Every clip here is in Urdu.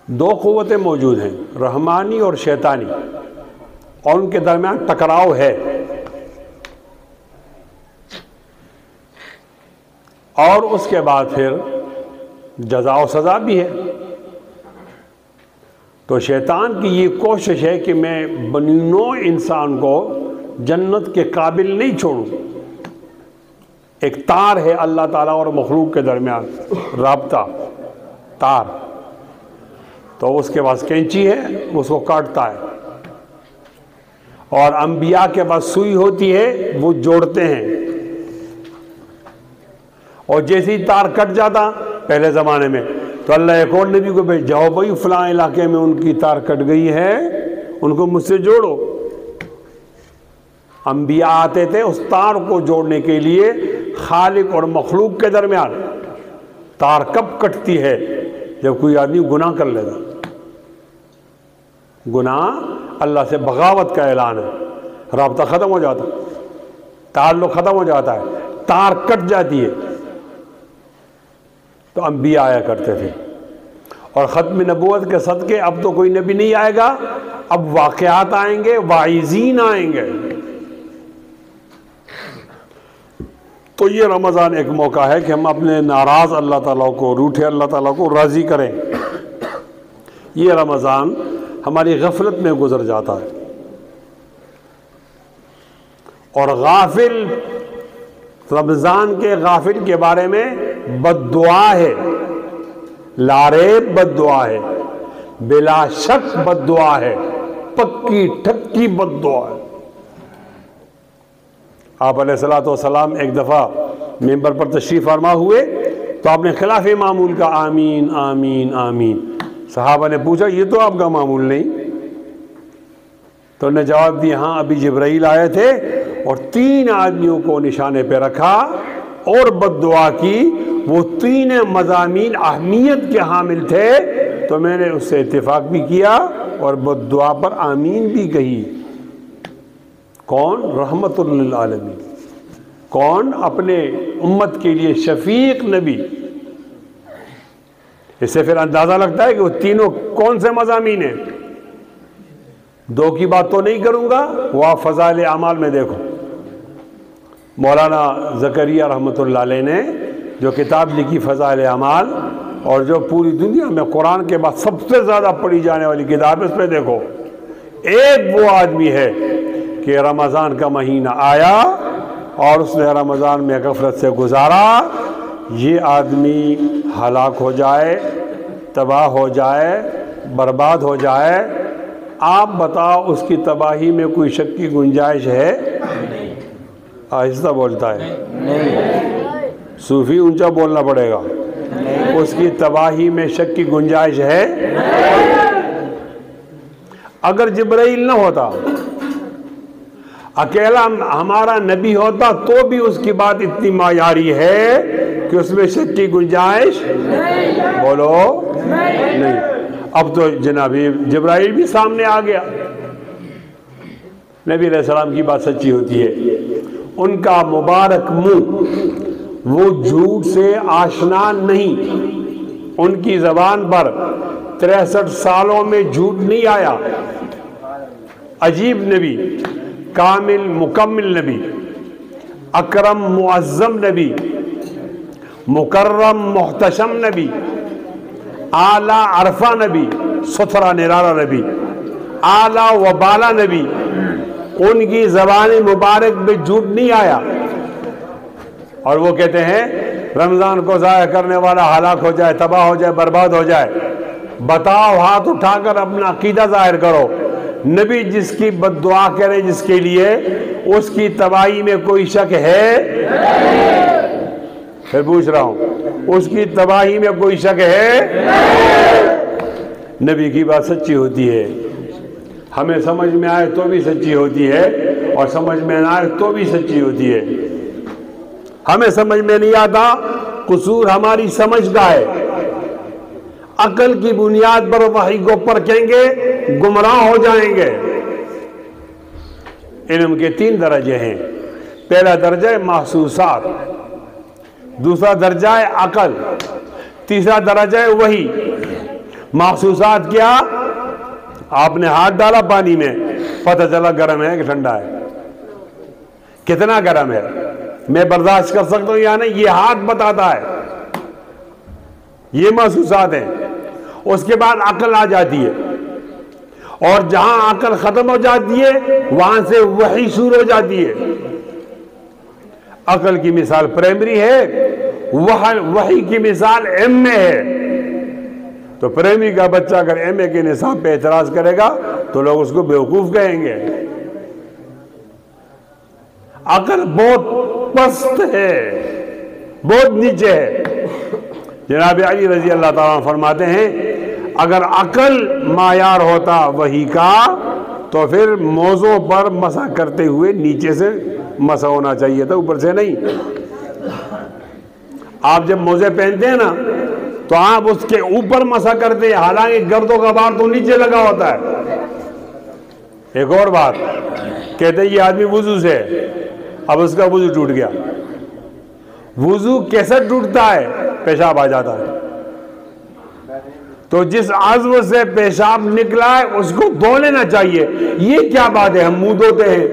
دو قوتیں موجود ہیں، رحمانی اور شیطانی، اور ان کے درمیان ٹکراؤ ہے، اور اس کے بعد پھر جزا و سزا بھی ہے۔ تو شیطان کی یہ کوشش ہے کہ میں بنی نوع انسان کو جنت کے قابل نہیں چھوڑوں۔ ایک تار ہے اللہ تعالیٰ اور مخلوق کے درمیان، رابطہ، تار، تو اس کے پاس کینچی ہے، اس کو کاٹتا ہے، اور انبیاء کے پاس سوئی ہوتی ہے، وہ جوڑتے ہیں، اور جیسے ہی تار کٹ جاتا پہلے زمانے میں تو اللہ ایک اور نبی کو بھیج، جاؤ بھائی فلاں علاقے میں ان کی تار کٹ گئی ہے، ان کو مجھ سے جوڑو۔ انبیاء آتے تھے اس تار کو جوڑنے کے لیے، خالق اور مخلوق کے درمیان۔ تار کب کٹتی ہے؟ جب کوئی آدمی گناہ کر لیتا، گناہ اللہ سے بغاوت کا اعلان ہے، رابطہ ختم ہو جاتا، تعلق ختم ہو جاتا ہے، تار کٹ جاتی ہے۔ تو انبیاء آیا کرتے تھے، اور ختم نبوت کے صدقے اب تو کوئی نبی نہیں آئے گا، اب واقعات آئیں گے، واعظین آئیں گے۔ تو یہ رمضان ایک موقع ہے کہ ہم اپنے ناراض اللہ تعالیٰ کو، روٹھے اللہ تعالیٰ کو راضی کریں۔ یہ رمضان ہماری غفلت میں گزر جاتا ہے، اور غافل رمضان کے غافل کے بارے میں بد دعا ہے، لاریب بد دعا ہے، بلا شک بد دعا ہے، پکی ٹھکی بد دعا ہے۔ آپ علیہ الصلوۃ والسلام ایک دفعہ ممبر پر تشریف فرما ہوئے تو آپ نے خلاف معمول کا آمین آمین آمین۔ صحابہ نے پوچھا یہ تو آپ کا معمول نہیں، تو انہوں نے جواب دیا ہاں ابھی جبرائیل آئے تھے اور 3 آدمیوں کو نشانے پہ رکھا اور بد دعا کی، وہ 3 مضامین اہمیت کے حامل تھے، تو میں نے اس سے اتفاق بھی کیا اور بد دعا پر آمین بھی کہی۔ کون؟ رحمت للعالمین، کون؟ اپنے امت کے لیے شفیق نبی۔ اس سے پھر اندازہ لگتا ہے کہ وہ تینوں کون سے مضامین ہیں۔ 2 کی بات تو نہیں کروں گا، وہ آپ فضائل اعمال میں دیکھو۔ مولانا زکریا رحمۃ اللہ علیہ نے جو کتاب لکھی فضائل اعمال، اور جو پوری دنیا میں قرآن کے بعد سب سے زیادہ پڑھی جانے والی کتاب، اس پہ دیکھو، ایک وہ آدمی ہے کہ رمضان کا مہینہ آیا اور اس نے رمضان میں غفلت سے گزارا، یہ آدمی ہلاک ہو جائے، تباہ ہو جائے، برباد ہو جائے۔ آپ بتاؤ اس کی تباہی میں کوئی شک کی گنجائش ہے؟ آہستہ بولتا ہے، صوفی اونچا بولنا پڑے گا۔ اس کی تباہی میں شک کی گنجائش ہے؟ اگر جبرائیل نہ ہوتا، اکیلا ہمارا نبی ہوتا، تو بھی اس کی بات اتنی معیاری ہے کہ اس میں شک کی گنجائش بولو نہیں۔ اب تو جناب جبرائیل بھی سامنے آ گیا۔ نبی علیہ السلام کی بات سچی ہوتی ہے، ان کا مبارک منہ وہ جھوٹ سے آشنا نہیں، ان کی زبان پر 63 سالوں میں جھوٹ نہیں آیا۔ عجیب نبی، کامل مکمل نبی، اکرم معظم نبی، مکرم محتشم نبی، اعلیٰ عرفہ نبی، ستھرا نرارا نبی، اعلیٰ و بالا نبی، ان کی زبان مبارک میں جھوٹ نہیں آیا۔ اور وہ کہتے ہیں رمضان کو ضائع کرنے والا ہلاک ہو جائے، تباہ ہو جائے، برباد ہو جائے۔ بتاؤ، ہاتھ اٹھا کر اپنا عقیدہ ظاہر کرو، نبی جس کی بد دعا کرے جس کے لیے، اس کی تباہی میں کوئی شک ہے؟ پھر پوچھ رہا ہوں، اس کی تباہی میں کوئی شک ہے؟ نبی کی بات سچی ہوتی ہے، ہمیں سمجھ میں آئے تو بھی سچی ہوتی ہے، اور سمجھ میں نہ آئے تو بھی سچی ہوتی ہے۔ ہمیں سمجھ میں نہیں آتا، قصور ہماری سمجھ کا ہے۔ عقل کی بنیاد پر وحی کو پرکھیں گے، گمراہ ہو جائیں گے۔ علم کے 3 درجے ہیں، پہلا درجہ محسوسات، دوسرا درجہ عقل، تیسرا درجہ وحی۔ محسوسات کیا؟ آپ نے ہاتھ ڈالا پانی میں، پتہ چلا گرم ہے کہ ٹھنڈا ہے، کتنا گرم ہے، میں برداشت کر سکتا ہوں یا نہیں، یہ ہاتھ بتاتا ہے، یہ محسوسات ہیں۔ اس کے بعد عقل آ جاتی ہے، اور جہاں عقل ختم ہو جاتی ہے وہاں سے وحی شروع ہو جاتی ہے۔ عقل کی مثال پرائمری ہے، وحی کی مثال ایم میں ہے۔ تو پرائمری کا بچہ اگر ایم اے کے نصاب پہ اعتراض کرے گا تو لوگ اس کو بیوقوف کہیں گے۔ عقل بہت پست ہے، بہت نیچے ہے۔ جناب علی رضی اللہ تعالیٰ عنہ فرماتے ہیں اگر عقل معیار ہوتا وحی کا تو پھر موزوں پر مسح کرتے ہوئے نیچے سے مسح ہونا چاہیے تھا، اوپر سے نہیں۔ آپ جب موزے پہنتے ہیں نا تو آپ اس کے اوپر مسح کرتے ہیں، حالانکہ گرد و غبار تو نیچے لگا ہوتا ہے۔ ایک اور بات کہتے ہیں یہ آدمی وضو سے، اب اس کا وضو ٹوٹ گیا۔ وضو کیسے ٹوٹتا ہے؟ پیشاب آ جاتا ہے، تو جس عضو سے پیشاب نکلا ہے اس کو دھو لینا چاہیے۔ یہ کیا بات ہے؟ ہم منہ دھوتے ہیں،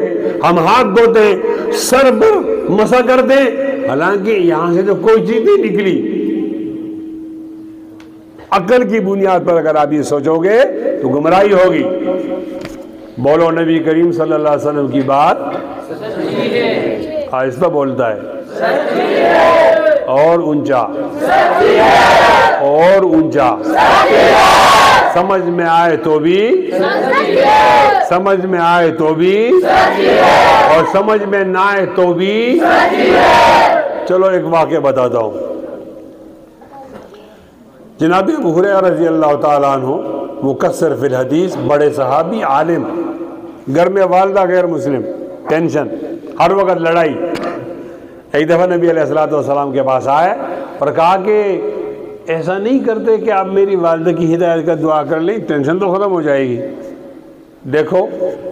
ہم ہاتھ دھوتے ہیں، سر پر مسح کرتے ہیں، حالانکہ یہاں سے تو کوئی چیز نہیں نکلی۔ عقل کی بنیاد پر اگر آپ یہ سوچو گے تو گمراہی ہوگی۔ بولو نبی کریم صلی اللہ علیہ وسلم کی بات آہستہ بولتا ہے اور اونچا اور اونچا، سمجھ میں آئے تو بھی، سمجھ میں آئے تو بھی، اور سمجھ میں نہ آئے تو بھی۔ چلو ایک واقعہ بتاتا ہوں۔ جناب ابو ہریرہ رضی اللہ تعالیٰ عنہ مکثر فی الحدیث، بڑے صحابی، عالم، گھر میں والدہ غیر مسلم، ٹینشن، ہر وقت لڑائی۔ ایک دفعہ نبی علیہ السلام کے پاس آئے اور کہا کہ ایسا نہیں کرتے کہ آپ میری والدہ کی ہدایت کا دعا کر لیں، ٹینشن تو ختم ہو جائے گی۔ دیکھو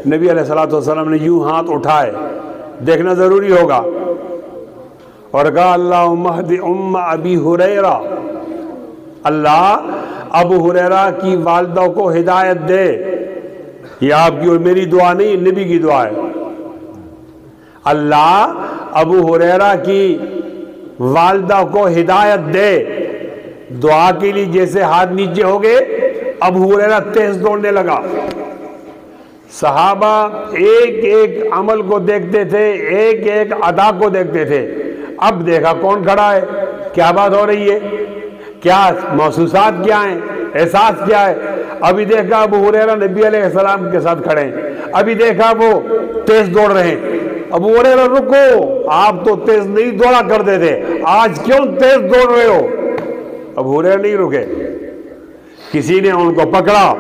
نبی علیہ السلام نے یوں ہاتھ اٹھائے، دیکھنا ضروری ہوگا، اور کہا اللہم اہد ام ابی ہریرہ، اللہ ابو ہریرہ کی والدہ کو ہدایت دے۔ یہ آپ کی اور میری دعا نہیں، نبی کی دعا ہے۔ اللہ ابو ہریرہ کی والدہ کو ہدایت دے۔ دعا کے لیے جیسے ہاتھ نیچے ہو گئے، ابو ہریرہ تیز دوڑنے لگا۔ صحابہ ایک ایک عمل کو دیکھتے تھے، ایک ایک ادا کو دیکھتے تھے۔ اب دیکھا کون کھڑا ہے، کیا بات ہو رہی ہے، کیا محسوسات کیا ہیں، احساس کیا ہے۔ ابھی دیکھا ابو ہریرہ نبی علیہ السلام کے ساتھ کھڑے ہیں، ابھی دیکھا وہ تیز دوڑ رہے ہیں۔ ابو ہریرہ رکو، آپ تو تیز نہیں دوڑا کرتے تھے، آج کیوں تیز دوڑ رہے ہو؟ ابو ہریرہ نہیں رکے، کسی نے ان کو پکڑا،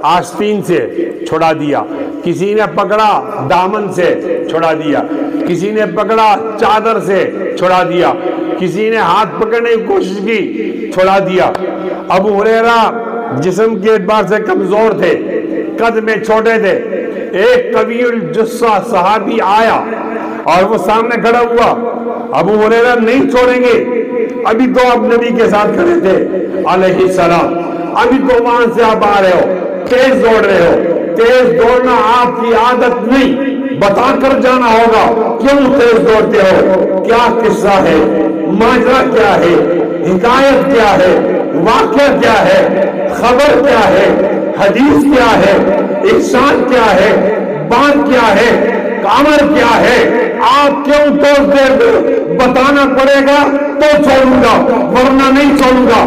آستین سے چھڑا دیا، کسی نے پکڑا دامن سے چھڑا دیا، کسی نے پکڑا چادر سے چھڑا دیا، کسی نے ہاتھ پکڑنے کی کوشش کی، چھڑا دیا۔ ابو ہریرہ جسم کے اعتبار سے کمزور تھے، قد میں چھوٹے تھے۔ ایک قوی الجثہ صحابی آیا اور وہ سامنے کھڑا ہوا، ابو ہریرہ نہیں چھوڑیں گے۔ ابھی تو آپ نبی کے ساتھ کھڑے تھے علیہ السلام، ابھی تو وہاں سے آپ آ رہے ہو، تیز دوڑ رہے ہو۔ تیز دوڑنا آپ کی عادت نہیں، بتا کر جانا ہوگا کیوں تیز دوڑتے ہو، کیا قصہ ہے، ماجرا کیا ہے، حکایت کیا ہے، واقعہ کیا ہے، خبر کیا ہے، حدیث کیا ہے، احسان کیا ہے، بات کیا ہے، عمر کیا ہے۔ آپ کیوں توڑتے ہو، بتانا پڑے گا تو چھوڑوں گا، ورنہ نہیں چھوڑوں گا۔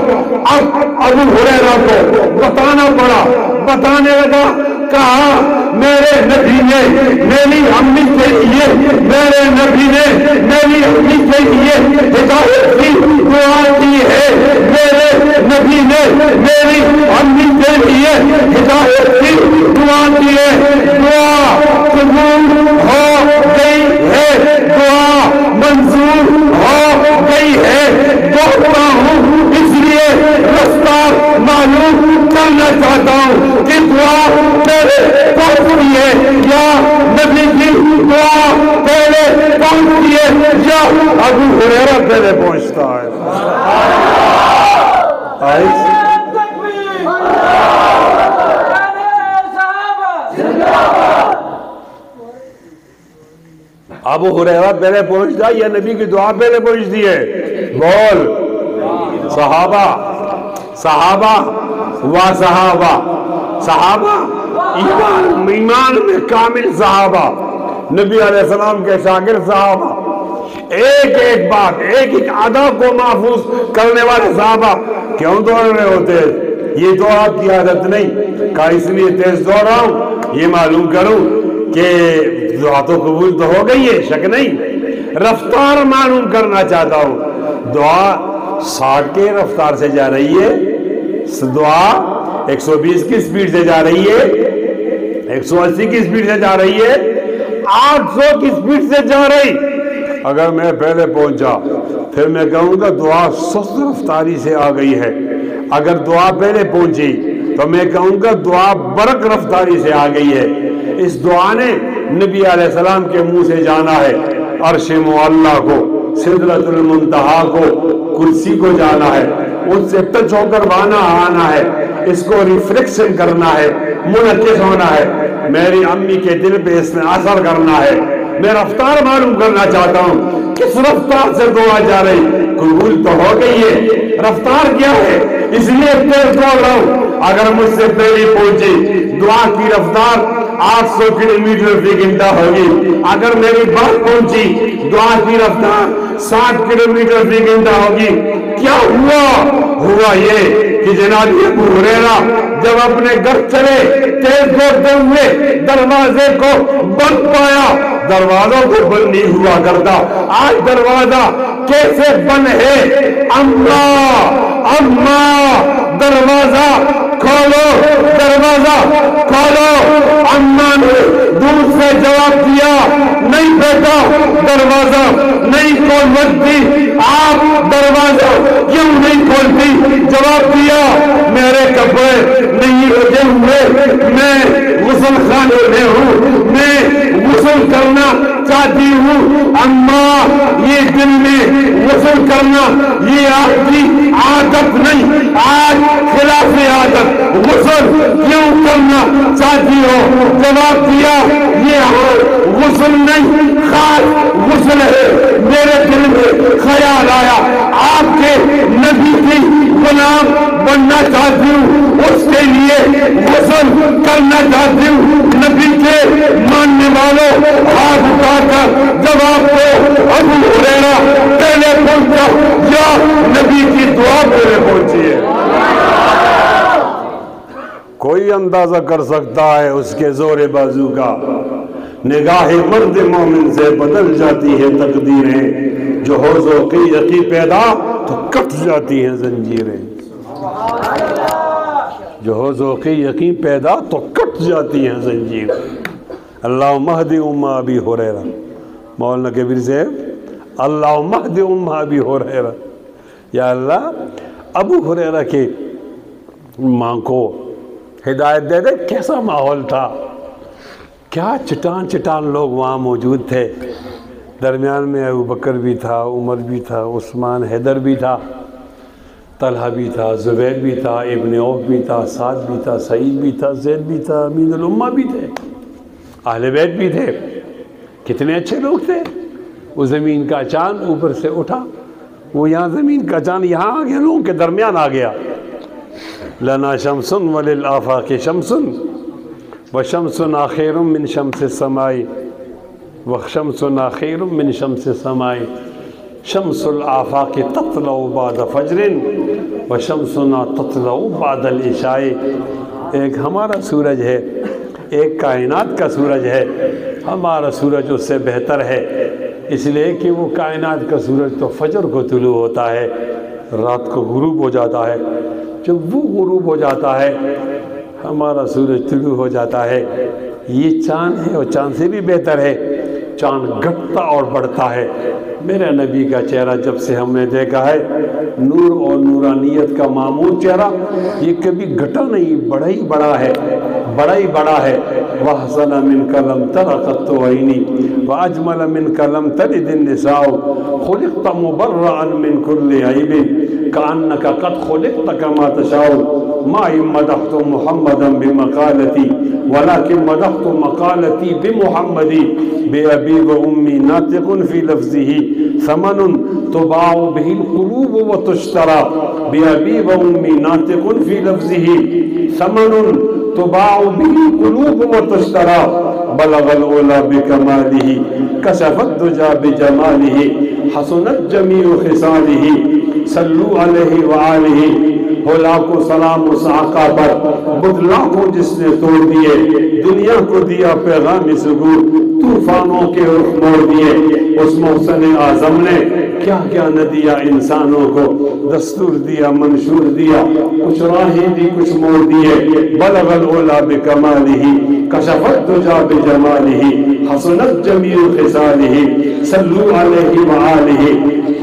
اب ابو ہریرہ کو بتانا پڑا، بتانے لگا، کہا میرے نبی نے میری امی کے لیے، میرے نبی نے میری امی کے لیے ہدایت کی دعا کی ہے، میرے نبی نے میری امی کے لیے ہدایت کی دعا کی ہے۔ دعا قبول ہو گئی ہے، دعا منظور ہو گئی ہے۔ دوڑتا ہوں اس لیے رستہ معلوم کرنا چاہتا ہوں کہ دعا پہلے پہنچتی ہے یا نبی کی دعا پہلے پہنچتی ہے یا ابو ہریرہ پہلے پہنچتا ہے۔ ابو ہریرہ پہلے پہنچتا یا نبی کی دعا پہلے پہنچتی ہے؟ بول. صحابہ ایمان میں کامل صحابہ، نبی علیہ السلام کے شاگرد صحابہ، ایک ایک بات ایک ایک ادا کو محفوظ کرنے والے صحابہ کیوں دوڑ رہے ہوتے ہیں؟ یہ تو آپ کی عادت نہیں کا، اس لیے تیز دوڑ رہا ہوں یہ معلوم کروں کہ دعا تو قبول تو ہو گئی ہے، شک نہیں. رفتار معلوم کرنا چاہتا ہوں. دعا 60 کے رفتار سے جا رہی ہے، دعا 120 کی سپیڈ سے جا رہی ہے، 180 کی سپیڈ سے جا رہی ہے، 800 کی سپیڈ سے جا رہی. اگر میں پہلے پہنچا پھر میں کہوں گا دعا سست رفتاری سے آ گئی ہے. اگر دعا پہلے پہنچی تو میں کہوں گا دعا برق رفتاری سے آ گئی ہے. اس دعا نے نبی علیہ السلام کے منہ سے جانا ہے، عرش معلیٰ کو، سدرۃ المنتہا کو، کرسی کو جانا ہے، ان سے ٹچ ہو کر بانا آنا ہے، اس کو ریفلیکشن کرنا ہے، منعکس ہونا ہے، میری امی کے دل پہ اس نے اثر کرنا ہے. میں رفتار معلوم کرنا چاہتا ہوں کس رفتار سے دعا جا رہی. قبول تو ہو گئی ہے، رفتار کیا ہے؟ اس لیے تیز دوڑ رہا ہوں. اگر مجھ سے پہلے پہنچی دعا کی رفتار 800 کلومیٹر فی گھنٹہ ہوگی. اگر میری بات پہنچی دعا کی رفتار 60 کلومیٹر فی گھنٹہ ہوگی. کیا ہوا یہ کہ جناب ابو ہریرہ جب اپنے گھر چلے تیز دوڑتے ہوئے دروازے کو بند پایا. دروازوں کو بند نہیں ہوا کرتا. آج دروازہ کیسے بند ہے؟ اماں دروازہ کھولو، دروازہ کھولو. اماں نے دور سے جواب دیا، نہیں بیٹا دروازہ نہیں کھول سکتی. آپ دروازہ کیوں نہیں کھولتی؟ جواب دیا، میرے کپڑے نہیں رکھے ہوئے، میں غسل خانے میں ہوں، میں غسل کرنا چاہتی ہوں. اماں یہ دن میں غسل کرنا یہ آپ کی عادت نہیں، آج خلاف عادت غسل کیوں کرنا چاہتی ہو؟ جواب دیا، یہ غسل نہیں خاص غسل ہے. میرے دل میں خیال آیا آپ کے نبی کی غلام بننا چاہتی ہوں، اس کے لیے غسل کرنا چاہتی ہوں. نبی کے ماننے والوں ہاتھ اٹھا کر جواب دو، ابو ہریرہ پہلے پہنچا یا نبی کی دعا پہلے پہنچی ہے؟ کوئی اندازہ کر سکتا ہے اس کے زور بازو کا. نگاہ مرد مومن سے بدل جاتی ہے تقدیریں، جو ہو ذوق یقی پیدا تو کٹ جاتی ہیں زنجیریں. جو ہو ذوق یقین پیدا تو کٹ جاتی ہیں زنجیریں. اللہم اہد ام ابی ہریرہ. مولانا کبیر صاحب، اللہم اہد ام ابی ہریرہ، یا اللہ ابو ہریرہ کے ماں کو ہدایت دے دے. کیسا ماحول تھا، کیا چٹان چٹان لوگ وہاں موجود تھے. درمیان میں ابو بکر بھی تھا، عمر بھی تھا، عثمان، حیدر بھی تھا، طلحہ بھی تھا، زبیر بھی تھا، ابن عوف بھی تھا، سعد بھی تھا، سعید بھی تھا، زید بھی تھا، امین الامہ بھی تھے، اہل بیت بھی تھے. کتنے اچھے لوگ تھے. وہ زمین کا چاند اوپر سے اٹھا، وہ یہاں زمین کا چاند یہاں آ گیا، لوگوں کے درمیان آ گیا. لنا شمس وللآفاق شمس وشمس آخر من شمس السماء وشمس آخر من شمس السماء. شمس الآفاق تطلع بعد فجر وشمسنا تطلع بعد العشاء. ایک ہمارا سورج ہے، ایک کائنات کا سورج ہے. ہمارا سورج اس سے بہتر ہے، اس لیے کہ وہ کائنات کا سورج تو فجر کو طلوع ہوتا ہے، رات کو غروب ہو جاتا ہے. جب وہ غروب ہو جاتا ہے ہمارا سورج طلوع ہو جاتا ہے. یہ چاند ہے اور چاند سے بھی بہتر ہے. چاند گھٹتا اور بڑھتا ہے. میرے نبی کا چہرہ جب سے ہم نے دیکھا ہے، نور اور نورانیت کا معمول چہرہ، یہ کبھی گھٹا نہیں، بڑا ہی بڑا ہے، بڑا ہی بڑا ہے. وَحْسَنَ مِنْكَ لَمْ تَرَ قَطُّ عَيْنِي وَأَجْمَلَ مِنْكَ لَمْ تَلِدِ النِّسَاءُ خُلِقْتَ مُبَرَّأً مِنْ كُلِّ عَيْبٍ كَأَنَّكَ قَدْ خُلِقْتَ كَمَا تَشَاءُ. ما مدحت محمدا بمقالتي ولكن مدحت مقالتي بمحمد بأبي وأمي ناطق في لفظه ثمن تباع به القلوب وتشترى بأبي وأمي ناطق في لفظه ثمن تباع به القلوب وتشترى بلغ العلا بكماله كشف الدجى بجماله حسنت جميع خصاله صلو علیہ وآلہ ہو لاکھوں سلام اس آقا پر بدھ لاکھوں جس نے توڑ دیے دنیا کو دیا پیغام سگور طوفانوں کے رخ موڑ دیے اس محسن اعظم نے کیا کیا نہ دیا انسانوں کو دستور دیا منشور دیا کچھ راہیں دی کچھ موڑ دیے بلغ العلا بکمالہ کشف الدجى بجمالہ حسنت جمیع خصالہ صلو علیہ وآلہ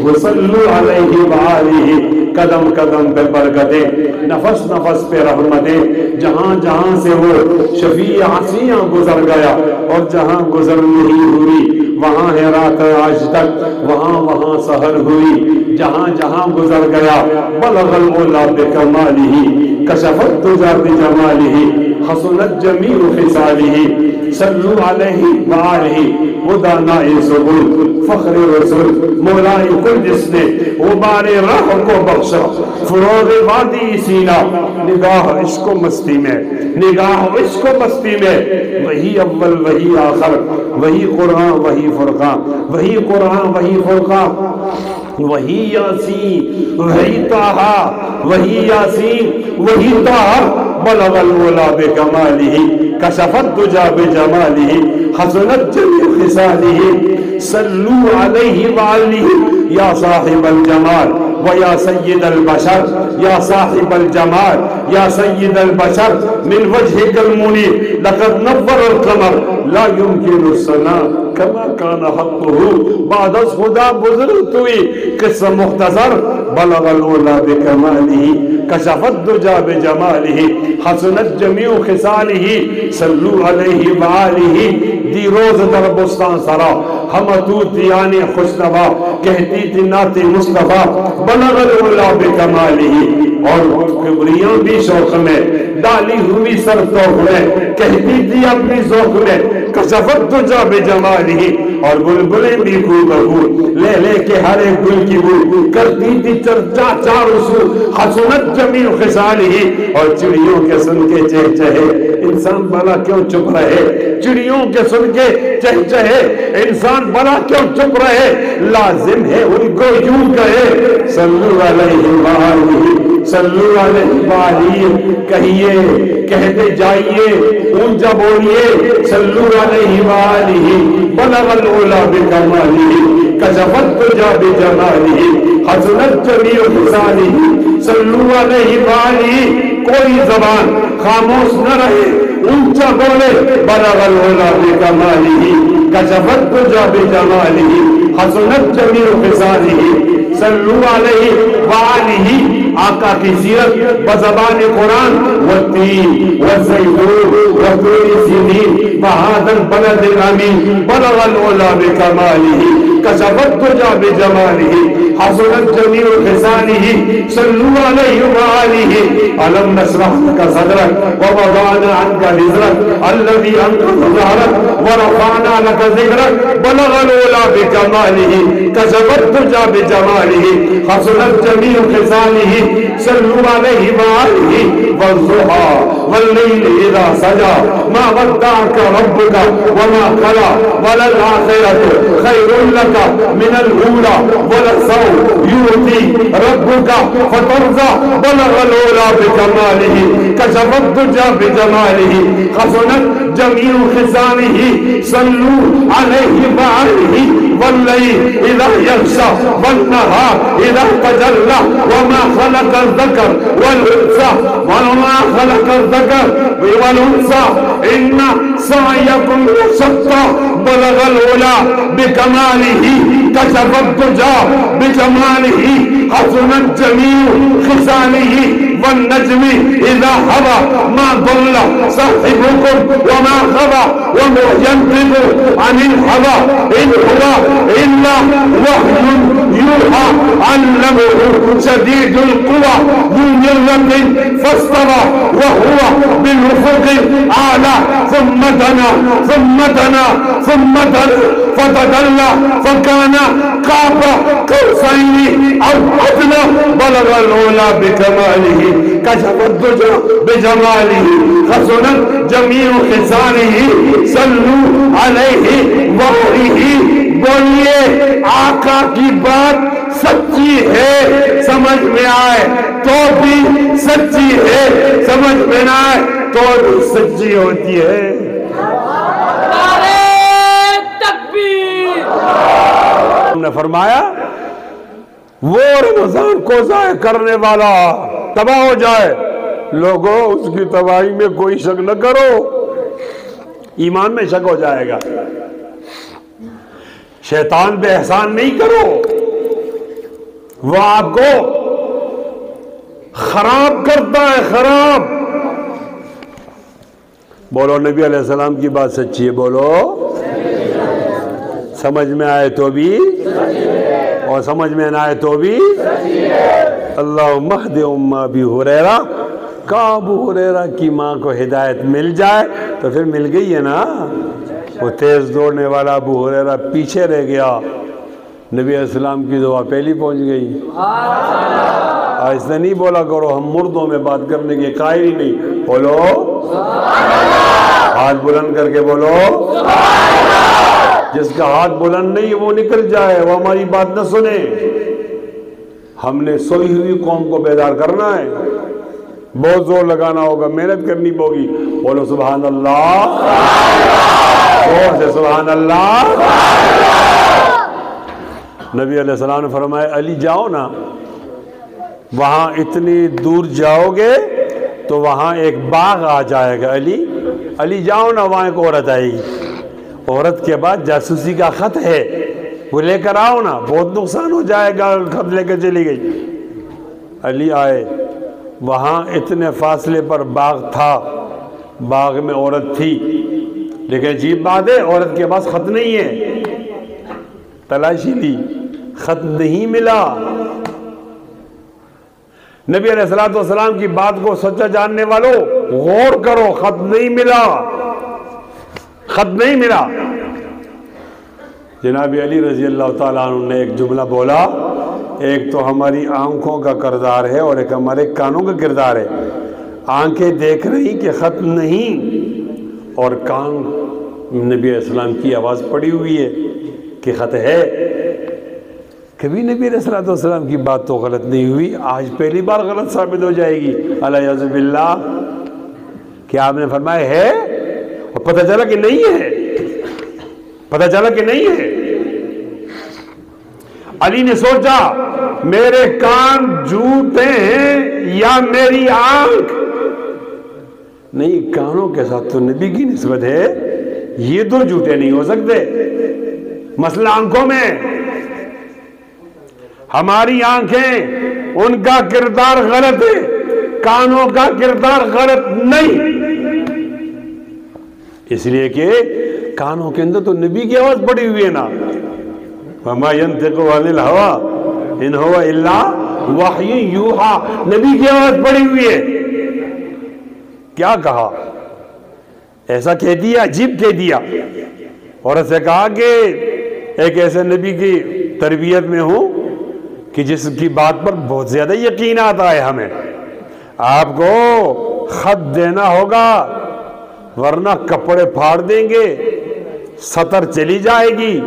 وصلو علیہ وآلہ قدم قدم پہ برکتیں نفس نفس پہ رحمتیں جہاں جہاں سے وہ شفیع عصیاں گزر گیا اور جہاں گزر نہیں ہوئی وہاں ہے رات آج تک وہاں وہاں سحر ہوئی جہاں جہاں گزر گیا بلغ العلا بکمالہ کشف الدجى بجمالہ حسنت جمیع خصالہ صلو علیہ وآلہ وہ دانائے سبل فخر رسول مولائے کل جس نے غبار راہ کو بخشا فروغ وادی سینہ نگاہ عشق و مستی میں نگاہ عشق و مستی میں وہی اول وہی آخر وہی قرآن وہی فرقان وہی قرآن وہی فرقان وہی یاسین وہی طٰہٰ وہی یاسین وہی طٰہٰ بلغ العلا بکمالہ کشف الدجى بجمالہ حسنت جمیع خصالہ صلو علیہ وآلہ یا صاحب الجمال ویا سید البشر یا صاحب الجمال یا سید البشر من وجهك المنیر لقد نور القمر لا يمكن الثناء كما كان حقه بعد از خدا بزرگ توی قصہ مختصر بلغ العلا بکمالہ کشف الدجى بجمالہ حسنت جمیع خصالہ صلو علیہ وآلہ دی روز در بستان سرا ہمتوت یعنی خوشنوا کہتی تھی نعت مصطفیٰ بلغ العلا بکمالہ اور کبریاں بھی شوق میں ڈالی ہوئی سر توق میں کہتی تھی اپنی ذوق میں کشف الدجى بجمالہ اور بلبلیں بھی خوب بہو لے لے کے ہر ایک گل کی بو کرتی تھی چرچا چاروں سو حسنت جمیع خصالہ اور چڑیوں کے سن کے چہ چہے انسان بلا کیوں چپ رہے چڑیوں کے سن کے چہ چہے انسان بلا کیوں چپ رہے لازم ہے ان کو یوں کہے صلو علیہ وآلہ صلو علیہ وآلہ کہیے کہتے جائیے اونچا بولیے صلو علیہ وآلہ بلغ العلا بکمالہ کشف الدجى بجمالہ حسنت جمیع خصالہ صلو علیہ وآلہ کوئی زبان خاموش نہ رہے اونچا بولے بلغ العلا بکمالہ کشف الدجى بجمالہ حسنت جمیع خصالہ صلو علیہ وآلہ آقا کی سیرت بزبان قرآن والتین والزیتون وطور سینین بہذا البلد الامین بلغ العلا بکمالہ کشف الدجى بجمالہ حسنت جمیع خصالہ صلو علیہ وآلہ الم نشرح لك صدرك ووضعنا عنك وزرك الذي انقض ظهرك ورفعنا لك ذكرك بلغ العلا بكماله كشف الدجى بجماله حسنت جميع خصاله صلوا عليه وآله والضحى والليل إذا سجى ما ودعك ربك وما قلى وللآخرة خير لك من الأولى ولسوف يؤتي ربك فترضى بلغ العلا بكماله كشف الدجى بجماله حسنت جميع خصاله صلوا عليه وآله والليل إذا يغشى والنهار إذا تجلى وما خلق الذكر والأنثى وما خلق الذكر والأنثى إن سعيكم لشتى بلغ العلا بكماله كشف الدجى بجماله حسنت جميع خصاله والنجم اذا هوى ما ضل صاحبكم وما غوى وما ينطق عن الهوى ان هو الا وحي يوحى علمه شديد القوى ذو مرة فاستوى وهو بالافق الاعلى ثم دنا فتدلى فكان قاب قوسين او ادنى بلغ العلا بكماله كشف الدجى بجماله حسنت جميع خصاله صلوا علیہ وآلہ. بولیے آقا کی بات سچی ہے سمجھ میں آئے تو بھی سچی ہے، سمجھ میں نہ آئے تو بھی سچی ہوتی ہے. ہم نے فرمایا وہ رمضان کو ضائع کرنے والا تباہ ہو جائے. لوگوں اس کی تباہی میں کوئی شک نہ کرو، ایمان میں شک ہو جائے گا. شیطان پہ احسان نہیں کرو، وہ آپ کو خراب کرتا ہے، خراب. بولو نبی علیہ السلام کی بات سچی ہے، بولو سمجھ میں آئے تو بھی اور سمجھ میں نہ آئے تو بھی. اللہم اہد ام ابی ہریرہ. ابو ہریرہ کی ماں کو ہدایت مل جائے تو پھر مل گئی ہے نا. وہ تیز دوڑنے والا ابو ہریرہ پیچھے رہ گیا، نبی علیہ السلام کی دعا پہلی پہنچ گئی. ایسا نہیں بولا کرو، ہم مردوں میں بات کرنے کے قائل ہی نہیں. بولو ہاتھ بلند کر کے بولو. جس کا ہاتھ بلند نہیں وہ نکل جائے، وہ ہماری بات نہ سنے. ہم نے سوئی ہوئی قوم کو بیدار کرنا ہے، بہت زور لگانا ہوگا، محنت کرنی ہوگی. بولو سبحان اللہ، زور سے سبحان اللہ. نبی علیہ السلام نے فرمایا علی جاؤ نا، وہاں اتنی دور جاؤ گے تو وہاں ایک باغ آ جائے گا. علی جاؤ نا، وہاں ایک عورت آئے گی. عورت کے بعد جاسوسی کا خط ہے، وہ لے کر آؤ نا، بہت نقصان ہو جائے گا. خط لے کر چلی گئی. علی آئے، وہاں اتنے فاصلے پر باغ تھا، باغ میں عورت تھی، لیکن عجیب بات ہے عورت کے پاس خط نہیں ہے. تلاشی لی، خط نہیں ملا. نبی علیہ السلام کی بات کو سچا جاننے والوں غور کرو، خط نہیں ملا، خط نہیں ملا. جناب علی رضی اللہ تعالیٰ عنہ نے ایک جملہ بولا، ایک تو ہماری آنکھوں کا کردار ہے اور ایک ہمارے کانوں کا کردار ہے. آنکھیں دیکھ رہی کہ خط نہیں، اور کان نبی علیہ السلام کی آواز پڑی ہوئی ہے کہ خط ہے. کبھی نبی علیہ السلام کی بات تو غلط نہیں ہوئی، آج پہلی بار غلط ثابت ہو جائے گی. الیاذ باللہ. کیا آپ نے فرمایا ہے اور پتہ چلا کہ نہیں ہے، پتہ چلا کہ نہیں ہے. علی نے سوچا میرے کان جھوٹے ہیں یا میری آنکھ. نہیں، کانوں کے ساتھ تو نبی کی نسبت ہے، یہ دو جھوٹے نہیں ہو سکتے. مسئلہ آنکھوں میں. ہماری آنکھیں ان کا کردار غلط ہے، کانوں کا کردار غلط نہیں. اس لیے کہ کانوں کے اندر تو نبی کی آواز پڑی ہوئی ہے نا. وَمَا يَنْتِقُ عَنِ الْهَوَىٰ إِنْ هُوَ إِلَّا وَحْيٌ يُوحَىٰ. نبی کی آواز پڑی ہوئی ہے. کیا کہا؟ ایسا کہہ دیا، عجیب کہہ دیا. عورت سے کہا کہ ایک ایسے نبی کی تربیت میں ہوں کہ جس کی بات پر بہت زیادہ یقین آتا ہے ہمیں. آپ کو خط دینا ہوگا ورنہ کپڑے پھاڑ دیں گے، سطر چلی جائے گی،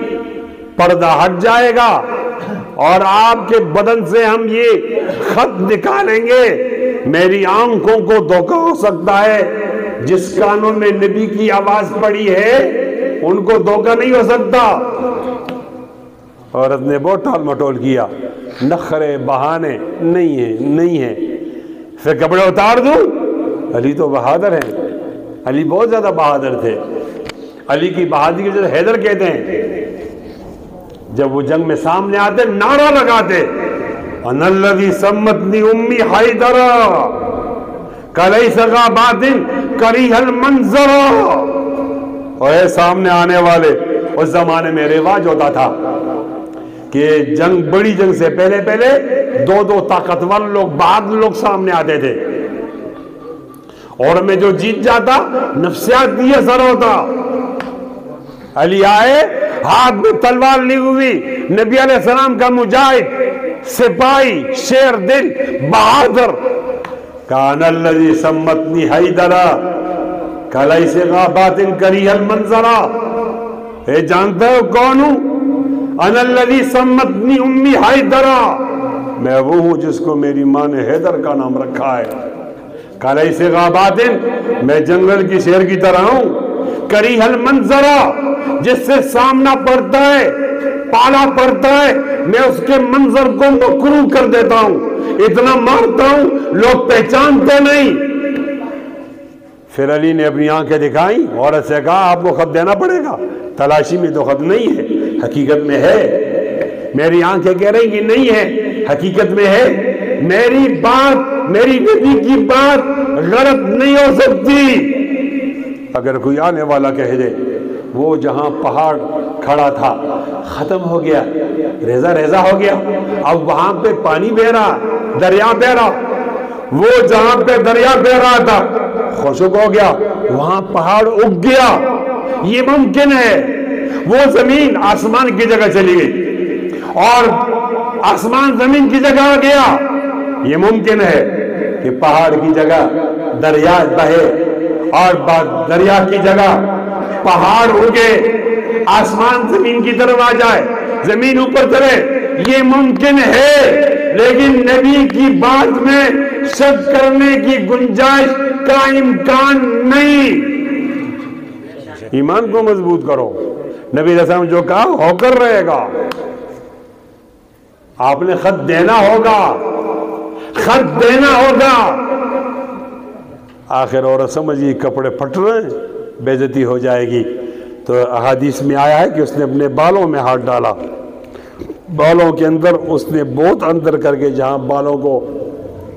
پردہ ہٹ جائے گا، اور آپ کے بدن سے ہم یہ خط نکالیں گے. میری آنکھوں کو دھوکہ ہو سکتا ہے، جس کانوں میں نبی کی آواز پڑی ہے ان کو دھوکہ نہیں ہو سکتا. عورت نے بہت ٹال مٹول کیا، نخرے بہانے نہیں ہے. پھر کپڑے اتار دوں. علی تو بہادر ہیں، علی بہت زیادہ بہادر تھے. علی کی بہادری کو حیدر کہتے ہیں. جب وہ جنگ میں سامنے آتے نعرہ لگاتے، اَنَا الَّذِي سَمَّتْنِي أُمِّي حَيْدَرَا. کلیس غابات کریہ المنظر، اور سامنے آنے والے، اس زمانے میں رواج ہوتا تھا کہ جنگ، بڑی جنگ سے پہلے پہلے دو دو طاقتور لوگ، بعد لوگ سامنے آتے تھے، اور میں جو جیت جاتا نفسیات بھی اثر ہوتا۔ علی آئے، ہاتھ میں تلوار لی ہوئی، نبی علیہ السلام کا مجاہد، سپاہی، شیر دل، بہادر، کان الذی سمتنی حیدرا کلیس غابات کریہ المنظرا، اے جانتے ہو کون ہوں؟ انا الذی سمتنی امی حیدرا، میں وہ ہوں جس کو میری ماں نے حیدر کا نام رکھا ہے۔ کلیس غابات، میں جنگل کی شیر کی طرح ہوں، کریہ المنظرا، جس سے سامنا پڑتا ہے، پالا پڑتا ہے، میں اس کے منظر کو مکروہ کر دیتا ہوں، اتنا مارتا ہوں لوگ پہچانتے نہیں۔ پھر علی نے اپنی آنکھیں دکھائیں، عورت سے کہا آپ کو خط دینا پڑے گا، تلاشی میں تو خط نہیں ہے، حقیقت میں ہے۔ میری آنکھیں کہہ رہی کہ نہیں ہے، حقیقت میں ہے۔ میری بات، میری نبی کی بات غلط نہیں ہو سکتی۔ اگر کوئی آنے والا کہہ دے وہ جہاں پہاڑ کھڑا تھا ختم ہو گیا، ریزہ ریزہ ہو گیا، اب وہاں پہ پانی بہ رہا، دریا بہ رہا، وہ جہاں پہ دریا بہ رہا تھا خشک ہو گیا، وہاں پہاڑ اگ گیا، یہ ممکن ہے۔ وہ زمین آسمان کی جگہ چلی گئی اور آسمان زمین کی جگہ آ گیا، یہ ممکن ہے کہ پہاڑ کی جگہ دریا بہے اور دریا کی جگہ پہاڑ اگے، آسمان زمین کی طرف آ جائے، زمین اوپر چلے، یہ ممکن ہے، لیکن نبی کی بات میں شک کرنے کی گنجائش کا امکان نہیں۔ ایمان کو مضبوط کرو، نبی علیہ السلام جو کہا ہو کر رہے گا، آپ نے خط دینا ہوگا، خط دینا ہوگا۔ آخر عورت سمجھی کپڑے پھٹ رہے ہیں، بے عزتی ہو جائے گی، تو احادیث میں آیا ہے کہ اس نے اپنے بالوں میں ہاتھ ڈالا، بالوں کے اندر اس نے بہت اندر کر کے، جہاں بالوں کو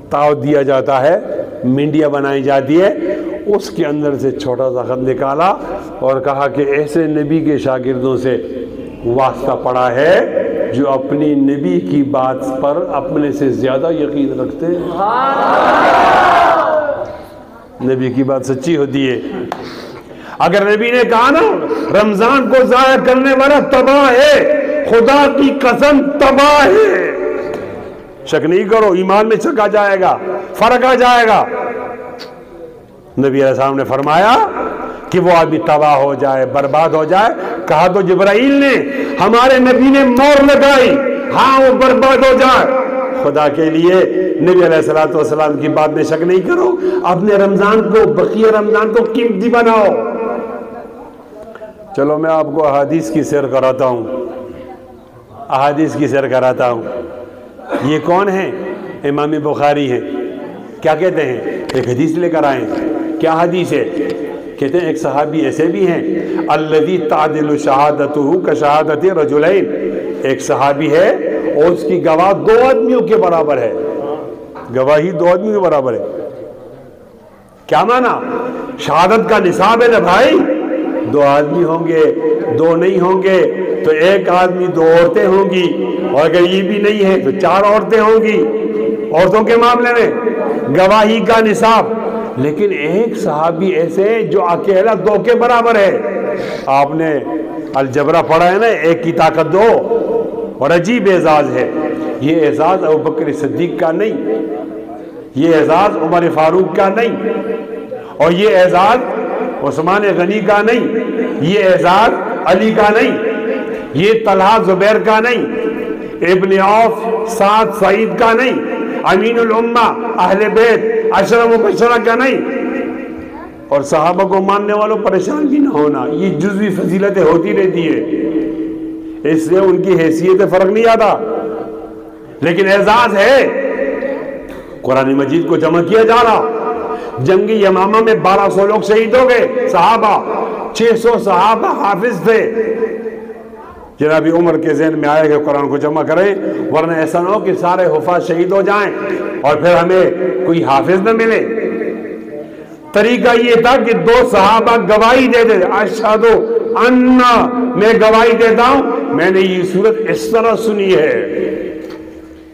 تاؤ دیا جاتا ہے، منڈیاں بنائی جاتی ہے، اس کے اندر سے چھوٹا سا خط نکالا اور کہا کہ ایسے نبی کے شاگردوں سے واسطہ پڑا ہے جو اپنی نبی کی بات پر اپنے سے زیادہ یقین رکھتے ہیں۔ نبی کی بات سچی ہوتی ہے۔ اگر نبی نے کہا نا رمضان کو ضائع کرنے والا تباہ ہے، خدا کی قسم تباہ ہے، شک نہیں کرو، ایمان میں شک آ جائے گا، فرق آ جائے گا۔ نبی علیہ السلام نے فرمایا کہ وہ آدمی تباہ ہو جائے، برباد ہو جائے، کہا تو جبرائیل نے، ہمارے نبی نے مور لگائی، ہاں وہ برباد ہو جائے۔ خدا کے لیے نبی علیہ السلام کی بات میں شک نہیں کرو، اپنے رمضان کو، بقیہ رمضان کو قیمتی بناؤ۔ چلو میں آپ کو احادیث کی سیر کراتا ہوں، احادیث کی سیر کراتا ہوں۔ یہ کون ہیں؟ امام بخاری ہیں۔ کیا کہتے ہیں؟ ایک حدیث لے کر آئے، کیا حدیث ہے؟ کہتے ہیں ایک صحابی ایسے بھی ہیں، الذی تعدل شہادتہ کشہادت رجلین، ایک صحابی ہے اور اس کی گواہ دو آدمیوں کے برابر ہے، گواہی دو آدمیوں کے برابر ہے۔ کیا معنی؟ شہادت کا نصاب ہے نا بھائی، دو آدمی ہوں گے، دو نہیں ہوں گے تو ایک آدمی، دو عورتیں ہوں گی، اور اگر یہ بھی نہیں ہے تو چار عورتیں ہوں گی، عورتوں کے معاملے میں گواہی کا نصاب۔ لیکن ایک صحابی ایسے جو اکیلا دو کے برابر ہے۔ آپ نے الجبرہ پڑھا ہے نا، ایک کی طاقت دو، اور عجیب اعزاز ہے یہ۔ اعزاز ابوبکر صدیق کا نہیں، یہ اعزاز عمر فاروق کا نہیں، اور یہ اعزاز عثمان غنی کا نہیں، یہ اعزاز علی کا نہیں، یہ طلحہ زبیر کا نہیں، ابن عوف سعد سعید کا نہیں، امین الامہ اہل بیت عشرہ مبشرہ کا نہیں۔ اور صحابہ کو ماننے والوں پریشان بھی نہ ہونا، یہ جزوی فضیلتیں ہوتی رہتی ہے، اس سے ان کی حیثیت فرق نہیں آتا، لیکن اعزاز ہے۔ قرآن مجید کو جمع کیا جا رہا، جنگ یمامہ میں 1200 لوگ شہید ہو گئے صحابہ، 600 صحابہ حافظ تھے۔ جناب عمر کے ذہن میں آئے کہ قرآن کو جمع کریں، ورنہ ایسا نہ ہو کہ سارے حفاظ شہید ہو جائیں اور پھر ہمیں کوئی حافظ نہ ملے۔ طریقہ یہ تھا کہ دو صحابہ گواہی دے دے، اشہدو انا، میں گواہی دیتا ہوں میں نے یہ صورت اس طرح سنی ہے،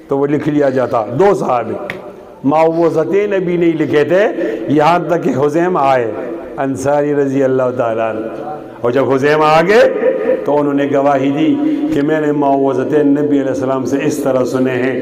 تو وہ لکھ لیا جاتا. دو صحابی معوذتین ابھی نہیں لکھے تھے، یہاں تک کہ حزیمہ آئے انصاری رضی اللہ تعالیٰ عنہ، اور جب حزیمہ آگے تو انہوں نے گواہی دی کہ میں نے معوذتین نبی علیہ السلام سے اس طرح سنے ہیں،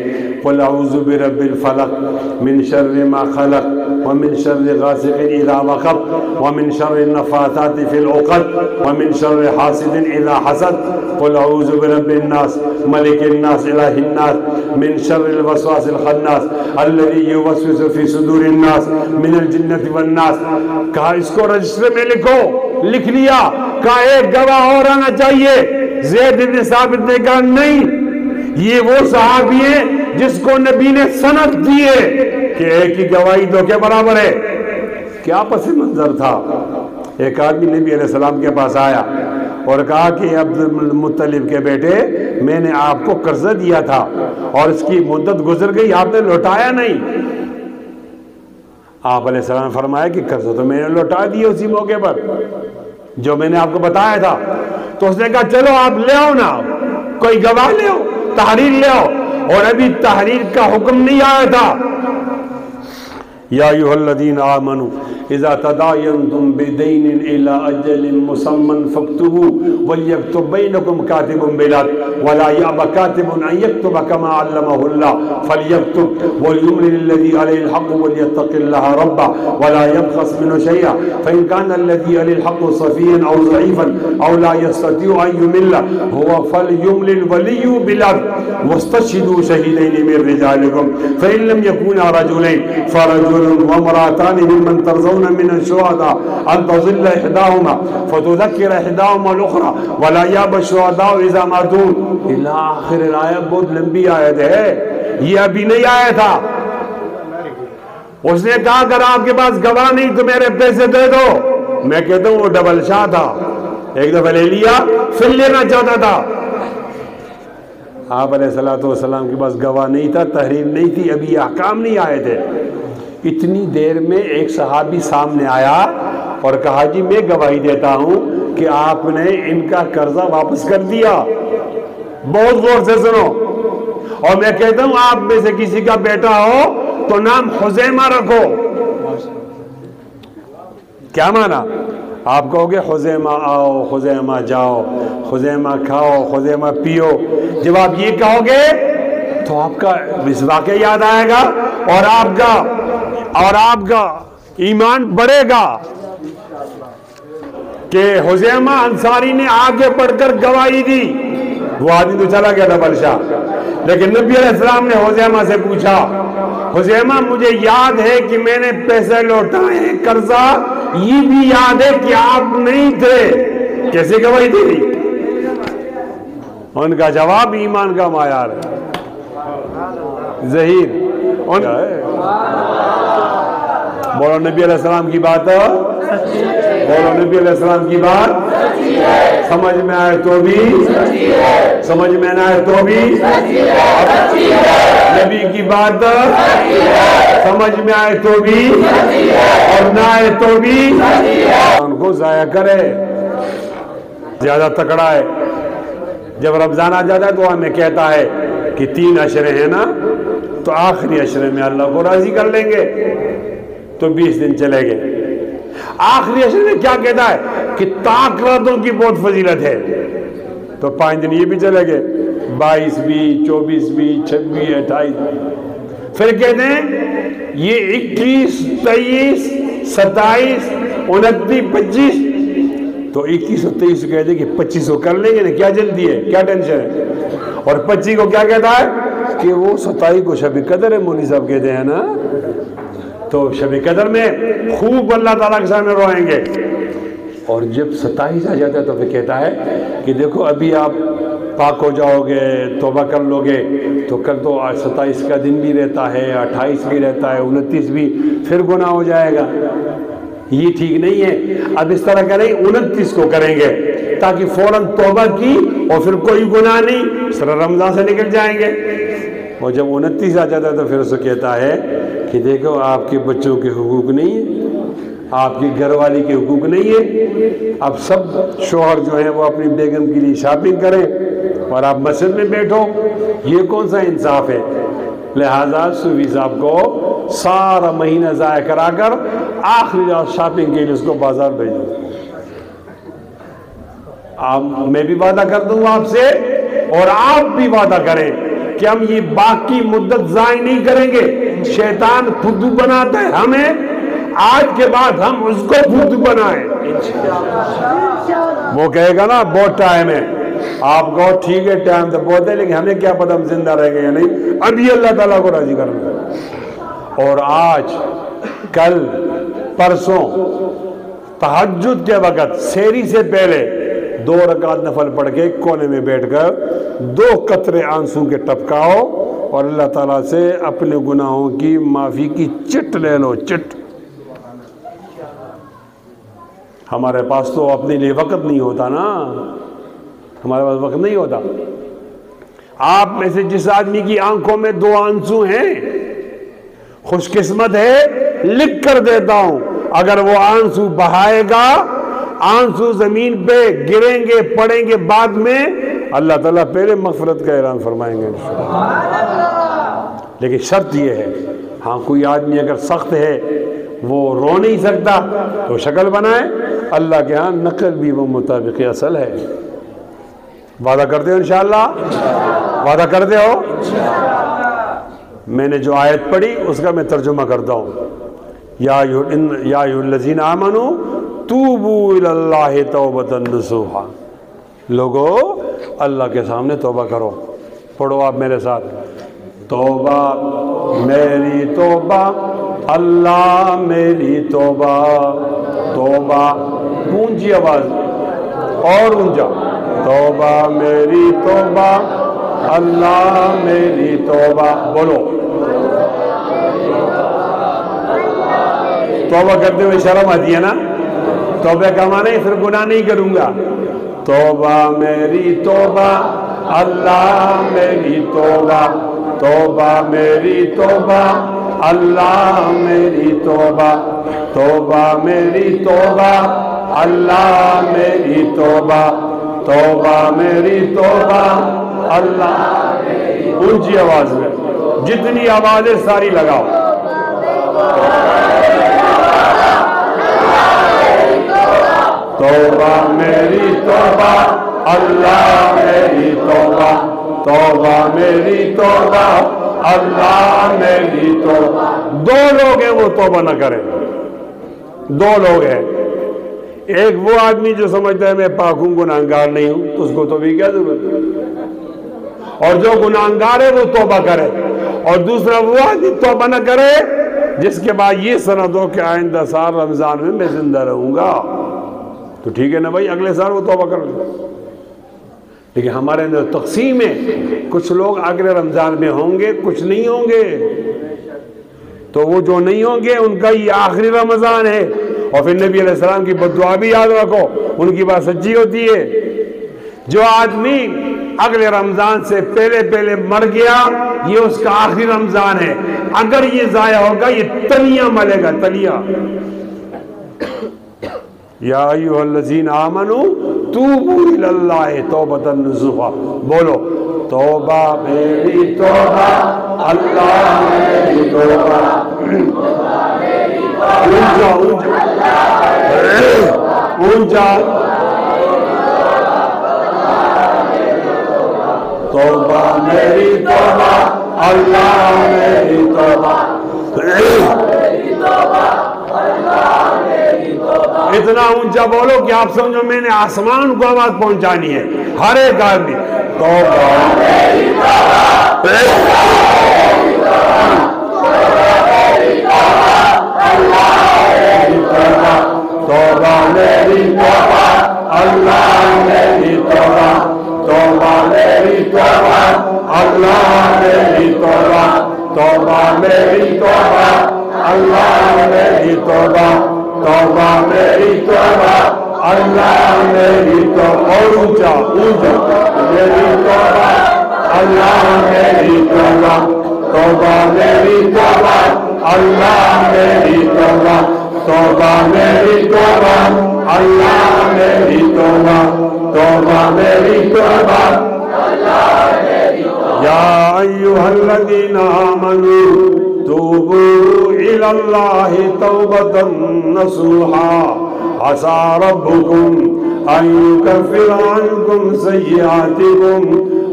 قل اعوذ برب الفلق من شر ما خلق ومن شر غاسق اذا وقب ومن شر النفاثات في العقد ومن شر حاسد اذا حسد قل اعوذ برب الناس ملك الناس اله الناس من شر الوسواس الخناس الذي يوسوس في صدور الناس من الجنة والناس. کہا اس کو رجسٹر میں لکھو، لکھ لیا. کہا ایک گواہ اور آنا چاہیے. زید بن ثابت نے کہا نہیں، یہ وہ صحابی ہے جس کو نبی نے سند دی ہے کہ ایک ہی گواہی دو کے برابر ہے. کیا پس منظر تھا. ایک آدمی نبی علیہ السلام کے پاس آیا اور کہا کہ عبد المطلب کے بیٹے، میں نے آپ کو قرضہ دیا تھا اور اس کی مدت گزر گئی، آپ نے لوٹایا نہیں. آپ علیہ السلام نے فرمایا کہ قرضہ تو میں نے لوٹا دیا اسی موقع پر جو میں نے آپ کو بتایا تھا. تو اس نے کہا چلو آپ لے آؤ نا، کوئی گواہ لے آؤ، تحریر لے آؤ. اور ابھی تحریر کا حکم نہیں آیا تھا. یا ایھا الذین آمنوا اذا تداینتم بدین الی اجل مسمى فاکتبوا وليكتب بینکم کاتب بالعدل ولا یأبى کاتب ان یکتب کما علمہ اللہ فلیکتب وليملل الذی علیہ الحق وليتق اللہ ربہ ولا يبخس منه شیئا فإن كان الذی علیہ الحق صفیا او ضعیفا او لا يستطيع ان يمل هو فليملل ولي بالعدل واستشهدوا شهیدین من رجالکم فإن لم يكونا رجلین فرجل وامرأتان ممن ترضون من الشهداء ان تضل احداهما فتذكر احداهما الاخرى ولا يأبى الشهداء اذا ما دون الى آخر الآیت. بہت لمبی آیت ہے، یہ ابھی نہیں آیا تھا. اس نے کہا اگر آپ کے پاس گواہ نہیں تو میرے پیسے دے دو. میں کہتا ہوں وہ ڈبل شاہ تھا، ایک دفعہ لے لیا پھر لینا چاہتا تھا. آپ علیہ السلام کے پاس گواہ نہیں تھا، تحریر نہیں تھی، ابھی احکام نہیں آئے تھے. اتنی دیر میں ایک صحابی سامنے آیا اور کہا جی میں گواہی دیتا ہوں کہ آپ نے ان کا قرضہ واپس کر دیا. بہت غور سے سنو. اور میں کہتا ہوں آپ میں سے کسی کا بیٹا ہو تو نام حزیمہ رکھو. کیا مانا؟ آپ کہو گے حزیمہ آؤ، حزیمہ جاؤ، حزیمہ کھاؤ، حزیمہ پیو. جب آپ یہ کہو گے تو آپ کا اس واقعہ یاد آئے گا اور آپ کا ایمان بڑھے گا کہ حزیمہ انصاری نے آگے بڑھ کر گواہی دی. وہ آدمی تو چلا گیا تھا بادشاہ، لیکن نبی علیہ السلام نے حزیمہ سے پوچھا حزیمہ مجھے یاد ہے کہ میں نے پیسے لوٹائے ہیں قرضہ، یہ بھی یاد ہے کہ آپ نہیں تھے، کیسے گواہی دی؟ ان کا جواب ایمان کا معیار ہے. ظہیر بولو نبی علیہ السلام کی بات، بولو نبی علیہ السلام کی بات سمجھ میں آئے تو بھی، سمجھ میں نہ آئے تو بھی، نبی کی بات سمجھ میں آئے تو بھی اور نہ آئے تو بھی ان کو ضائع کرے. زیادہ تکڑا ہے. جب رمضان آ جاتا ہے تو ہمیں کہتا ہے کہ 3 عشرے ہیں نا، تو آخری عشرے میں اللہ کو راضی کر لیں گے، تو 20 دن چلے گئے. آخری عشرے میں کیا کہتا ہے کہ طاق راتوں کی بہت فضیلت ہے، تو 5 دن یہ بھی چلے گئے، 22 بھی، 24 بھی، 26، 28. پھر کہتے ہیں یہ 21، 23، 27، 29، 25. تو 21 اور 23 کو کہتے ہیں کہ 25 کو کر لیں گے نا، کیا جلدی ہے، کیا ٹینشن ہے. اور 25 کو کیا کہتا ہے کہ وہ 27 کو شب قدر ہے، مولوی صاحب کہتے ہیں نا، تو شب قدر میں خوب اللہ تعالیٰ کے سامنے روئیں گے. اور جب 27 آ جاتا ہے تو پھر کہتا ہے کہ دیکھو ابھی آپ پاک ہو جاؤ گے، توبہ کر لو گے، تو کل تو 27 کا دن بھی رہتا ہے، 28 بھی رہتا ہے، 29 بھی، پھر گناہ ہو جائے گا. یہ ٹھیک نہیں ہے. اب اس طرح کریں 29 کو کریں گے تاکہ فوراً توبہ کی اور پھر کوئی گناہ نہیں، سر رمضان سے نکل جائیں گے. اور جب 29 آ جاتا ہے تو پھر اسے کہتا ہے کہ دیکھو آپ کے بچوں کے حقوق نہیں ہیں، آپ کی گھر والی کے حقوق نہیں ہے. اب سب شوہر جو ہیں وہ اپنی بیگم کے لیے شاپنگ کریں اور آپ مسجد میں بیٹھو، یہ کون سا انصاف ہے؟ لہذا صوفی صاحب کو سارا مہینہ ضائع کرا کر آخری رات شاپنگ کے لیے اس کو بازار بھیجو. میں بھی وعدہ کر دوں گا آپ سے، اور آپ بھی وعدہ کریں کہ ہم یہ باقی مدت ضائع نہیں کریں گے. شیطان فدو بناتا ہے ہمیں، آج کے بعد ہم اس کو فدو بنائیں. وہ کہے گا نا بہت ٹائم ہے، آپ کہو ٹھیک ہے ٹائم تو بہت ہے، لیکن ہمیں کیا پتہ ہم زندہ رہ گئے یا نہیں، ابھی اللہ تعالیٰ کو راضی کرنا. اور آج کل پرسوں تہجد کے وقت سحری سے پہلے 2 رکعت نفل پڑھ کے کونے میں بیٹھ کر 2 قطرے آنسو کے ٹپکاؤ اور اللہ تعالیٰ سے اپنے گناہوں کی معافی کی چٹ لے لو. چٹ. ہمارے پاس تو اپنے لیے وقت نہیں ہوتا نا، ہمارے پاس وقت نہیں ہوتا. آپ میں سے جس آدمی کی آنکھوں میں 2 آنسو ہیں خوش قسمت ہے، لکھ کر دیتا ہوں اگر وہ آنسو بہائے گا، آنسو زمین پہ گریں گے پڑیں گے، بعد میں اللہ تعالیٰ پہلے مغفرت کا اعلان فرمائیں گے. لیکن شرط یہ ہے، ہاں کوئی آدمی اگر سخت ہے وہ رو نہیں سکتا تو شکل بنائے، اللہ کے ہاں نقل بھی وہ مطابق اصل ہے. وعدہ کرتے ہو انشاءاللہ؟ وعدہ کرتے ہو؟ میں نے جو آیت پڑھی اس کا میں ترجمہ کرتا ہوں. یا ایھا الذین آمنوا توبوا الی اللہ توبۃ نصوحا. لوگو اللہ کے سامنے توبہ کرو. پڑھو آپ میرے ساتھ. توبہ میری توبہ اللہ میری توبہ. توبہ اونچی آواز اور اونچا. توبہ میری توبہ اللہ میری توبہ. بولو. توبہ کرتے ہوئے شرم آتی ہے نا؟ توبہ کا معنی پھر گناہ نہیں کروں گا. توبہ میری توبہ اللہ میری توبہ. توبہ میری توبہ اللہ میری توبہ. توبہ میری توبہ اللہ میری توبہ. توبہ میری توبہ اللہ. اونچی آواز میں جتنی آوازیں ساری لگاؤ. توبہ میری توبہ اللہ میری توبہ. توبہ میری توبہ اللہ میری توبہ. 2 لوگ ہیں وہ توبہ نہ کریں. 2 لوگ ہیں. ایک وہ آدمی جو سمجھتا ہے میں پاک ہوں گناہگار نہیں ہوں، تو اس کو توبہ کی کیا ضرورت ہے؟ اور جو گناہگار ہے وہ توبہ کرے. اور دوسرا وہ آدمی توبہ نہ کرے جس کے بعد یہ سند ہو کہ آئندہ سال رمضان میں زندہ رہوں گا. تو ٹھیک ہے نا بھائی، اگلے سال وہ توبہ کر لیں. لیکن ہمارے اندر تقسیم ہے، کچھ لوگ اگلے رمضان میں ہوں گے، کچھ نہیں ہوں گے. تو وہ جو نہیں ہوں گے ان کا یہ آخری رمضان ہے. اور پھر نبی علیہ السلام کی بددعا بھی یاد رکھو، ان کی بات سچی ہوتی ہے. جو آدمی اگلے رمضان سے پہلے مر گیا یہ اس کا آخری رمضان ہے. اگر یہ ضائع ہوگا یہ تلیاں ملے گا، تلیاں. یا ایھا الذین آمنوا توبوا الی اللہ توبۃ نصوحا. بولو. توبہ میری توبہ اللہ میری توبہ. اونچا اونچا. توبہ میری توبہ اللہ میری توبہ. اتنا اونچا بولو کہ آپ سمجھو میں نے آسمان کو آواز پہنچانی ہے. ہر ایک آدمی توبہ میری توبہ توبہ میری توبہ اللہ میری توبہ. توبہ میری توبہ اللہ میری توبہ. توبہ میری توبہ اللہ میری توبہ. توبہ میری توبہ اللہ میری توبہ. اور اونچا اونچا. میری توبہ اللہ میری توبہ. توبہ میری توبہ اللہ میری توبہ. توبہ میری توبہ اللہ میری توبہ توبہ میری توبہ یا ایھا الذین آمنوا توبوا الی اللہ توبۃ نصوحا عسى ربكم ان يكفر عنكم سيئاتكم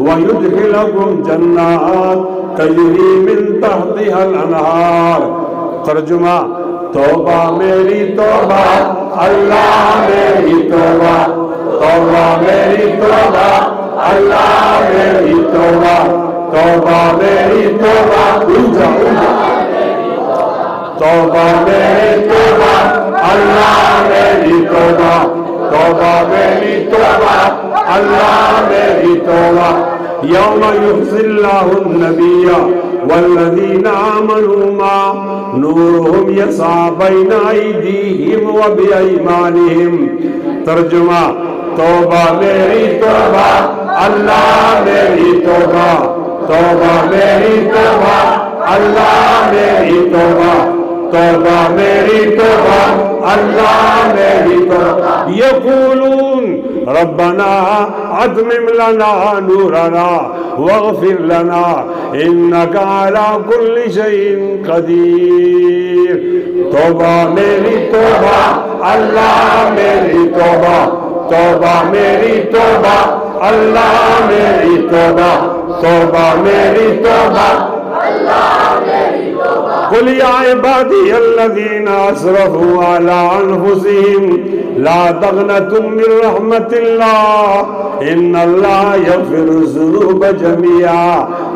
ويدخلكم جنات تجری من تحتها الانہار۔ ترجمہ توبہ میری توبہ اللہ میری توبہ توبہ میری توبہ اللہ میری توبہ توبہ میری توبہ توبہ میری توبہ اللہ میری توبہ توبہ میری توبہ اللہ میری توبہ یوم یخزی اللہ النبی والذین آمنوا معه نورهم یسعی بین ایدیہم و بایمانہم۔ ترجمہ توبہ میری توبہ اللہ میری توبہ توبہ میری توبہ اللہ میری توبہ توبہ میری توبہ اللہ میری توبہ۔ یقولون ربنا اتمم لنا نورنا واغفر لنا انک علی کل شیء قدیر۔ توبہ میری توبہ اللہ میری توبہ توبہ میری توبہ اللہ میری توبہ توبہ میری توبہ اللہ میری توبہ۔ قل یا عبادی الذین اسرفوا علی انفسہم لا تقنطوا من رحمت اللہ ان اللہ یغفر الذنوب جميعا۔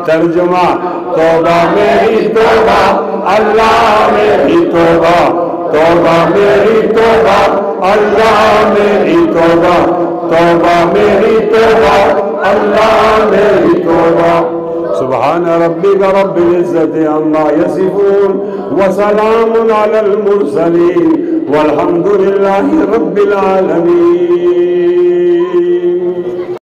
ترجمہ توبہ میری توبہ اللہ میری توبہ توبہ میری توبہ اللہ میری توبہ توبہ میری توبہ اللہ میری توبہ۔ سبحان ربک رب العزت عما یصفون وسلام علی المرسلین والحمد للہ رب العالمین۔